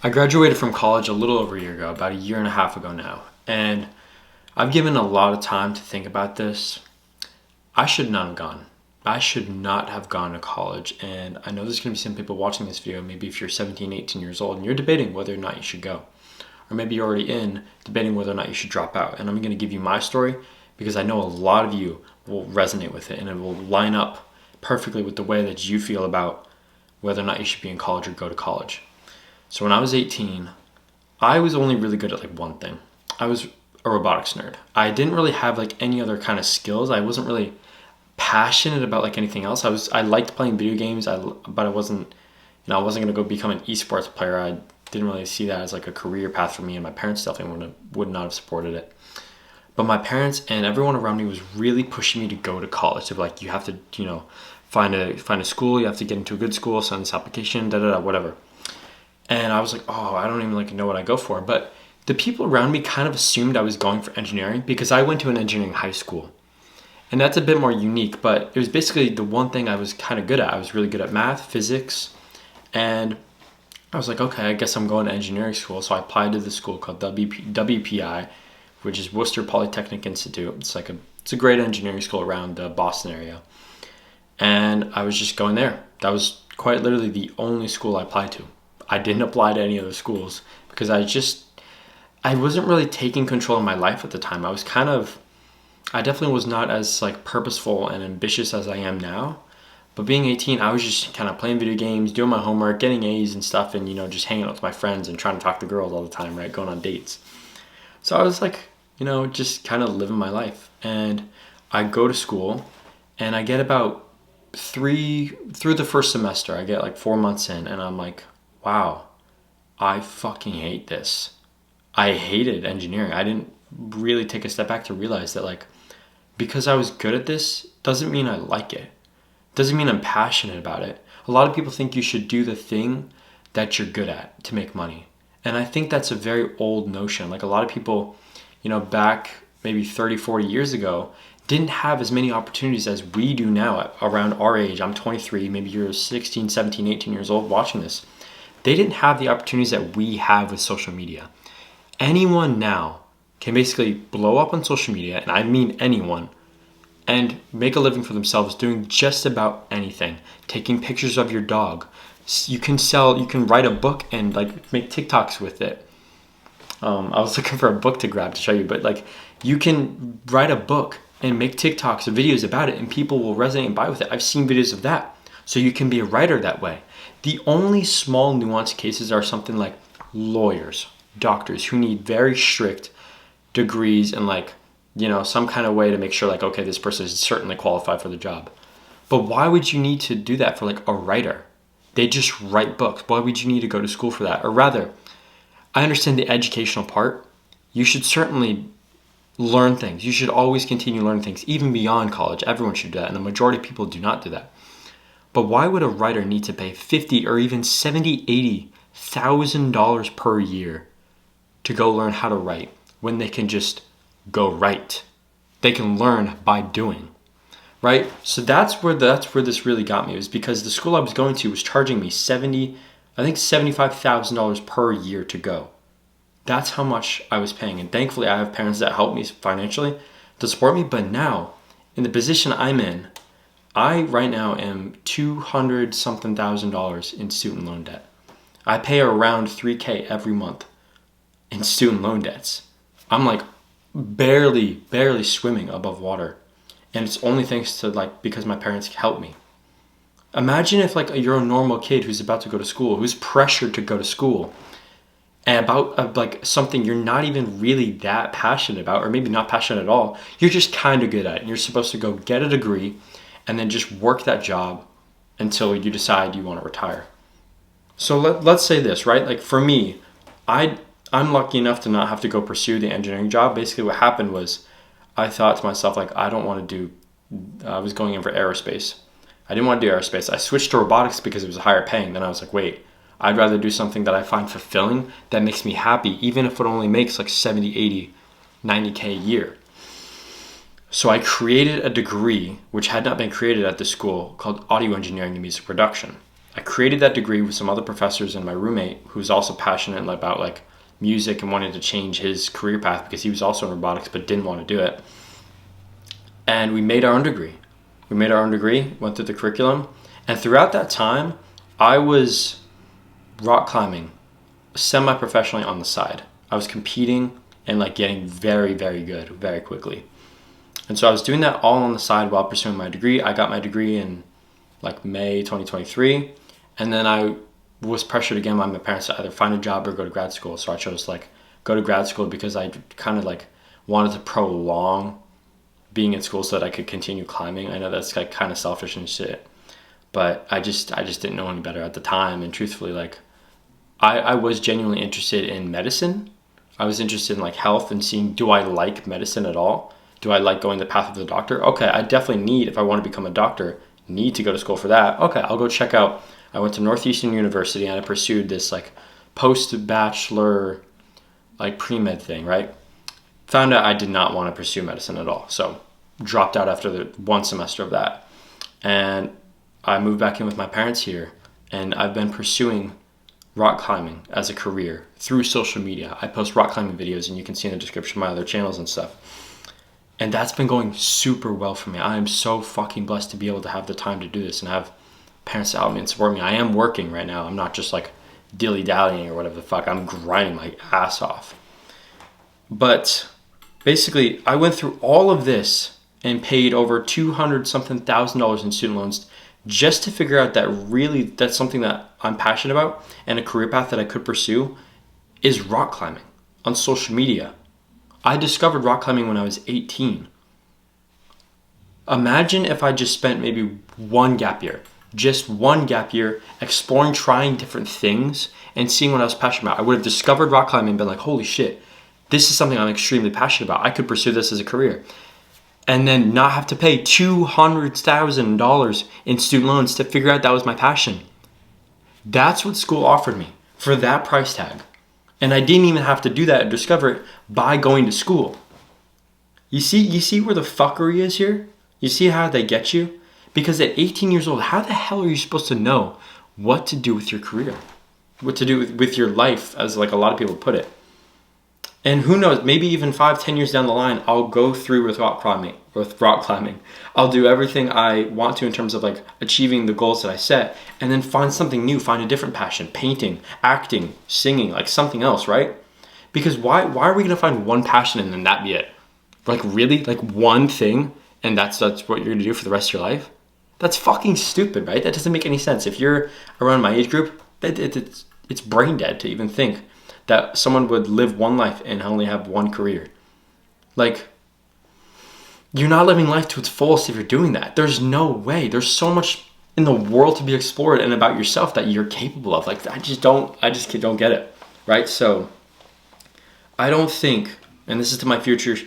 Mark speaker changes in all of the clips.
Speaker 1: I graduated from college a little over a year ago, about a year and a half ago now, and I've given a lot of time to think about this. I should not have gone. I should not have gone to college, and I know there's going to be some people watching this video, maybe if you're 17, 18 years old, and you're debating whether or not you should go. Or maybe you're already in, debating whether or not you should drop out. And I'm going to give you my story because I know a lot of you will resonate with it, and it will line up perfectly with the way that you feel about whether or not you should be in college or go to college. So when I was 18, I was only really good at like one thing. I was a robotics nerd. I didn't really have like any other kind of skills. I wasn't really passionate about like anything else. I liked playing video games. But I wasn't, I wasn't gonna go become an esports player. I didn't really see that as like a career path for me, and my parents definitely would not have supported it. But my parents and everyone around me was really pushing me to go to college. They were like, you have to, find a school. You have to get into a good school, send this application, whatever. And I was like, oh, I don't even like know what I go for. But the people around me kind of assumed I was going for engineering because I went to an engineering high school. And that's a bit more unique, but it was basically the one thing I was kind of good at. I was really good at math, physics, and I was like, okay, I guess I'm going to engineering school. So I applied to the school called WPI, which is Worcester Polytechnic Institute. It's a great engineering school around the Boston area. And I was just going there. That was quite literally the only school I applied to. I didn't apply to any other schools because I wasn't really taking control of my life at the time. I definitely was not as like purposeful and ambitious as I am now. But being 18, I was just kind of playing video games, doing my homework, getting A's and stuff, and just hanging out with my friends and trying to talk to girls all the time, right? Going on dates. So I was like, just kind of living my life. And I go to school and I get about through the first semester, I get like 4 months in, and I'm like, wow, I fucking hate this. I hated engineering. I didn't really take a step back to realize that like, because I was good at this doesn't mean I like it. Doesn't mean I'm passionate about it. A lot of people think you should do the thing that you're good at to make money. And I think that's a very old notion. Like a lot of people, back maybe 30, 40 years ago, didn't have as many opportunities as we do now around our age. I'm 23, maybe you're 16, 17, 18 years old watching this. They didn't have the opportunities that we have with social media. Anyone now can basically blow up on social media, and I mean anyone, and make a living for themselves doing just about anything. Taking pictures of your dog. You can write a book and like make TikToks with it. I was looking for a book to grab to show you, but like you can write a book and make TikToks or videos about it, and people will resonate and buy with it. I've seen videos of that. So you can be a writer that way. The only small nuanced cases are something like lawyers, doctors who need very strict degrees and like, some kind of way to make sure like, okay, this person is certainly qualified for the job. But why would you need to do that for like a writer? They just write books. Why would you need to go to school for that? Or rather, I understand the educational part. You should certainly learn things. You should always continue learning things, even beyond college. Everyone should do that, and the majority of people do not do that. But why would a writer need to pay $50 or even $70, $80,000 per year to go learn how to write when they can just go write? They can learn by doing, right? So that's where this really got me. It was because the school I was going to was charging me $75,000 per year to go. That's how much I was paying. And thankfully, I have parents that help me financially to support me. But now, in the position I'm in, I right now am $200 something thousand in student loan debt. I pay around $3,000 every month in student loan debts. I'm like barely swimming above water. And it's only thanks to like, because my parents help me. Imagine if like you're a normal kid who's about to go to school, who's pressured to go to school, and about like something you're not even really that passionate about, or maybe not passionate at all. You're just kind of good at it. And you're supposed to go get a degree and then just work that job until you decide you want to retire. So let's say this, right? Like for me, I'm lucky enough to not have to go pursue the engineering job. Basically what happened was I thought to myself, like, I don't want to I was going in for aerospace. I didn't want to do aerospace. I switched to robotics because it was higher paying. Then I was like, wait, I'd rather do something that I find fulfilling, that makes me happy, even if it only makes like 70, 80, 90K a year. So I created a degree, which had not been created at the school, called Audio Engineering and Music Production. I created that degree with some other professors and my roommate who's also passionate about like music and wanted to change his career path because he was also in robotics but didn't want to do it. And we made our own degree. Went through the curriculum. And throughout that time, I was rock climbing semi-professionally on the side. I was competing and like getting very, very good very quickly. And so I was doing that all on the side while pursuing my degree. I got my degree in like May 2023. And then I was pressured again by my parents to either find a job or go to grad school. So I chose like go to grad school because I kind of like wanted to prolong being in school so that I could continue climbing. I know that's like kind of selfish and shit, but I just didn't know any better at the time. And truthfully, like I was genuinely interested in medicine. I was interested in like health and seeing, do I like medicine at all? Do I like going the path of the doctor? Okay, I definitely need, if I want to become a doctor, need to go to school for that. Okay, I'll go check out. I went to Northeastern University and I pursued this like post-bachelor like pre-med thing, right? Found out I did not want to pursue medicine at all. So dropped out after the one semester of that. And I moved back in with my parents here and I've been pursuing rock climbing as a career through social media. I post rock climbing videos and you can see in the description my other channels and stuff. And that's been going super well for me. I am so fucking blessed to be able to have the time to do this and have parents to help me and support me. I am working right now. I'm not just like dilly-dallying or whatever the fuck. I'm grinding my ass off. But basically, I went through all of this and paid over $200,000 in student loans just to figure out that really that's something that I'm passionate about and a career path that I could pursue is rock climbing on social media. I discovered rock climbing when I was 18. Imagine if I just spent maybe just one gap year exploring, trying different things and seeing what I was passionate about. I would have discovered rock climbing and been like, holy shit, this is something I'm extremely passionate about. I could pursue this as a career. And then not have to pay $200,000 in student loans to figure out that was my passion. That's what school offered me for that price tag. And I didn't even have to do that and discover it by going to school. You see where the fuckery is here? You see how they get you? Because at 18 years old, how the hell are you supposed to know what to do with your career? What to do with your life, as like a lot of people put it. And who knows, maybe even 5-10 years down the line, I'll go through with rock climbing. I'll do everything I want to in terms of like achieving the goals that I set and then find something new, find a different passion, painting, acting, singing, like something else, right? Because why are we going to find one passion and then that be it? Like really? Like one thing and that's what you're going to do for the rest of your life? That's fucking stupid, right? That doesn't make any sense. If you're around my age group, it's brain dead to even think that someone would live one life and only have one career. Like, you're not living life to its fullest if you're doing that. There's no way. There's so much in the world to be explored and about yourself that you're capable of. Like, I just don't get it, right? So, I don't think, and this is to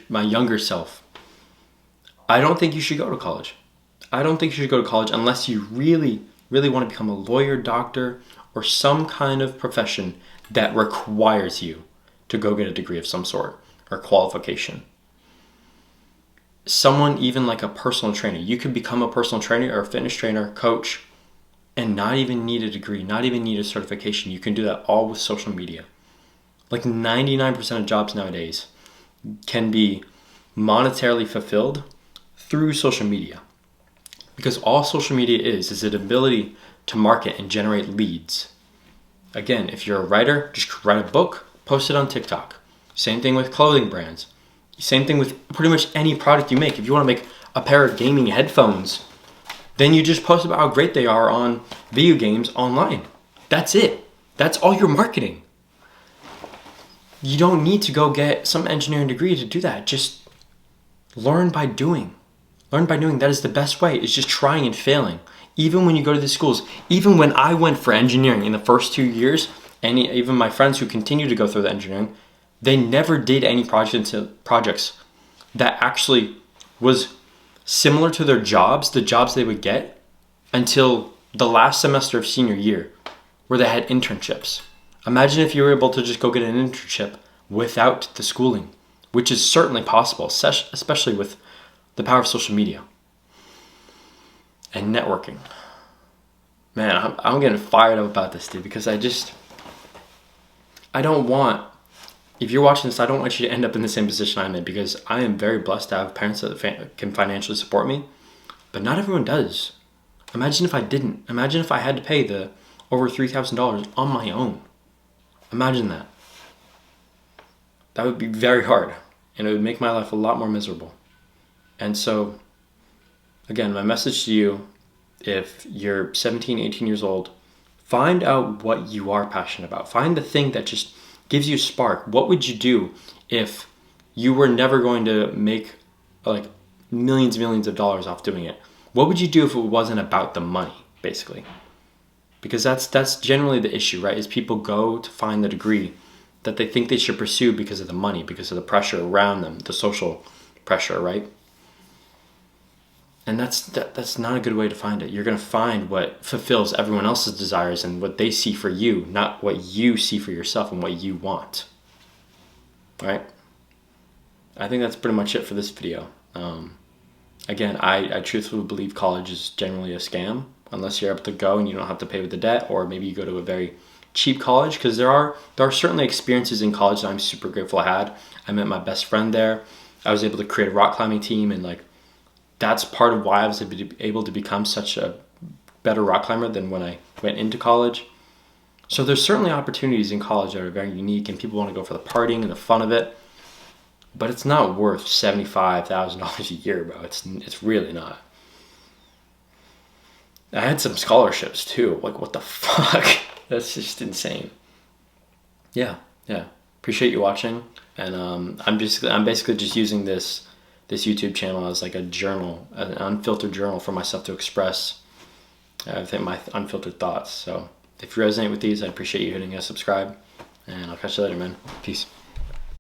Speaker 1: my younger self, I don't think you should go to college. I don't think you should go to college unless you really, really want to become a lawyer, doctor, or some kind of profession that requires you to go get a degree of some sort or qualification. Someone even like a personal trainer. You could become a personal trainer or a fitness trainer, coach, and not even need a degree, not even need a certification. You can do that all with social media. Like 99% of jobs nowadays can be monetarily fulfilled through social media. Because all social media is an ability to market and generate leads. Again, if you're a writer, just write a book, post it on TikTok. Same thing with clothing brands. Same thing with pretty much any product you make. If you want to make a pair of gaming headphones, then you just post about how great they are on video games online. That's it. That's all your marketing. You don't need to go get some engineering degree to do that. Just learn by doing. Learn by doing. That is the best way. It's just trying and failing. Even when you go to the schools, even when I went for engineering in the first 2 years, and even my friends who continue to go through the engineering, they never did any projects that actually was similar to their jobs, the jobs they would get, until the last semester of senior year, where they had internships. Imagine if you were able to just go get an internship without the schooling, which is certainly possible, especially with the power of social media and networking. Man, I'm getting fired up about this, dude, because I don't want, if you're watching this, I don't want you to end up in the same position I'm in, because I am very blessed to have parents that can financially support me, but not everyone does. Imagine if I didn't. Imagine if I had to pay the over $3,000 on my own. Imagine that. That would be very hard, and it would make my life a lot more miserable. And so, again, my message to you, if you're 17, 18 years old, find out what you are passionate about. Find the thing that just gives you a spark. What would you do if you were never going to make like millions and millions of dollars off doing it? What would you do if it wasn't about the money, basically? Because that's generally the issue, right? Is people go to find the degree that they think they should pursue because of the money, because of the pressure around them, the social pressure, right? And that's not a good way to find it. You're going to find what fulfills everyone else's desires and what they see for you, not what you see for yourself and what you want. Right? I think that's pretty much it for this video. Again, I truthfully believe college is generally a scam, unless you're able to go and you don't have to pay with the debt, or maybe you go to a very cheap college, because there are certainly experiences in college that I'm super grateful I had. I met my best friend there. I was able to create a rock climbing team, and like, that's part of why I was able to become such a better rock climber than when I went into college. So there's certainly opportunities in college that are very unique, and people want to go for the partying and the fun of it. But it's not worth $75,000 a year, bro. It's really not. I had some scholarships too. Like, what the fuck? That's just insane. Yeah. Appreciate you watching, and I'm basically just using this YouTube channel as like a journal, an unfiltered journal for myself to express, I think, my unfiltered thoughts. So if you resonate with these, I'd appreciate you hitting a subscribe, and I'll catch you later, man. Peace.